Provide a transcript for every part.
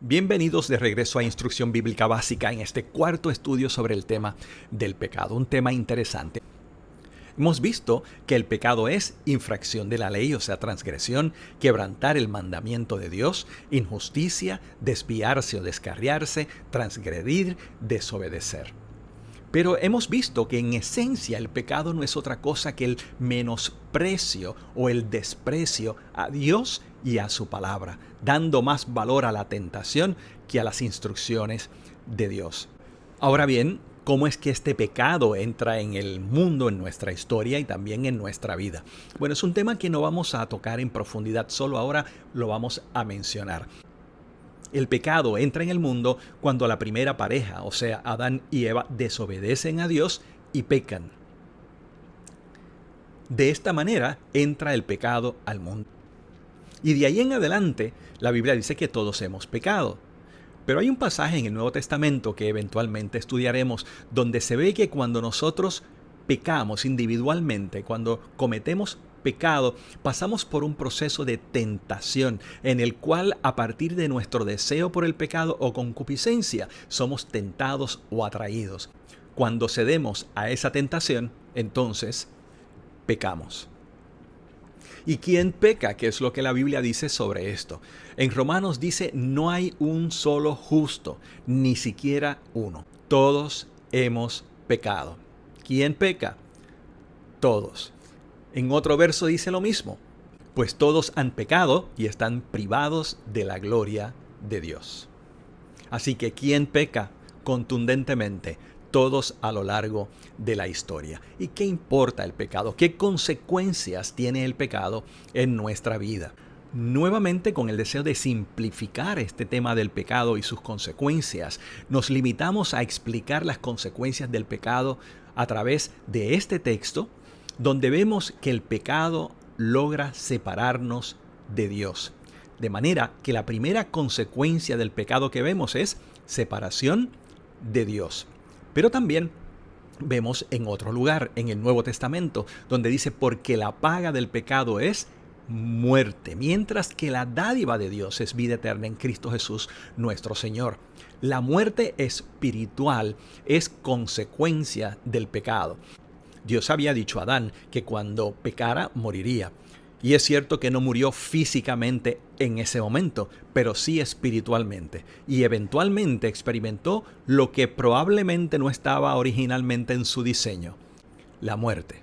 Bienvenidos de regreso a Instrucción Bíblica Básica en este cuarto estudio sobre el tema del pecado, un tema interesante. Hemos visto que el pecado es infracción de la ley, o sea, transgresión, quebrantar el mandamiento de Dios, injusticia, desviarse o descarriarse, transgredir, desobedecer. Pero hemos visto que en esencia el pecado no es otra cosa que el menosprecio o el desprecio a Dios y a su palabra, dando más valor a la tentación que a las instrucciones de Dios. Ahora bien, ¿cómo es que este pecado entra en el mundo, en nuestra historia y también en nuestra vida? Bueno, es un tema que no vamos a tocar en profundidad, solo ahora lo vamos a mencionar. El pecado entra en el mundo cuando la primera pareja, o sea, Adán y Eva, desobedecen a Dios y pecan. De esta manera entra el pecado al mundo. Y de ahí en adelante, la Biblia dice que todos hemos pecado. Pero hay un pasaje en el Nuevo Testamento que eventualmente estudiaremos, donde se ve que cuando nosotros pecamos individualmente, cuando cometemos pecado, pasamos por un proceso de tentación en el cual a partir de nuestro deseo por el pecado o concupiscencia somos tentados o atraídos. Cuando cedemos a esa tentación, entonces pecamos. ¿Y quién peca? ¿Qué es lo que la Biblia dice sobre esto? En Romanos dice, no hay un solo justo, ni siquiera uno. Todos hemos pecado. ¿Quién peca? Todos. En otro verso dice lo mismo, pues todos han pecado y están privados de la gloria de Dios. Así que ¿quién peca? Contundentemente, todos a lo largo de la historia. ¿Y qué importa el pecado? ¿Qué consecuencias tiene el pecado en nuestra vida? Nuevamente, con el deseo de simplificar este tema del pecado y sus consecuencias, nos limitamos a explicar las consecuencias del pecado a través de este texto, donde vemos que el pecado logra separarnos de Dios. De manera que la primera consecuencia del pecado que vemos es separación de Dios. Pero también vemos en otro lugar, en el Nuevo Testamento, donde dice, porque la paga del pecado es muerte, mientras que la dádiva de Dios es vida eterna en Cristo Jesús, nuestro Señor. La muerte espiritual es consecuencia del pecado. Dios había dicho a Adán que cuando pecara moriría. Y es cierto que no murió físicamente en ese momento, pero sí espiritualmente. Y eventualmente experimentó lo que probablemente no estaba originalmente en su diseño, la muerte.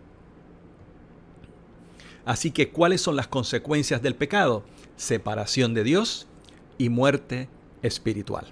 Así que, ¿cuáles son las consecuencias del pecado? Separación de Dios y muerte espiritual.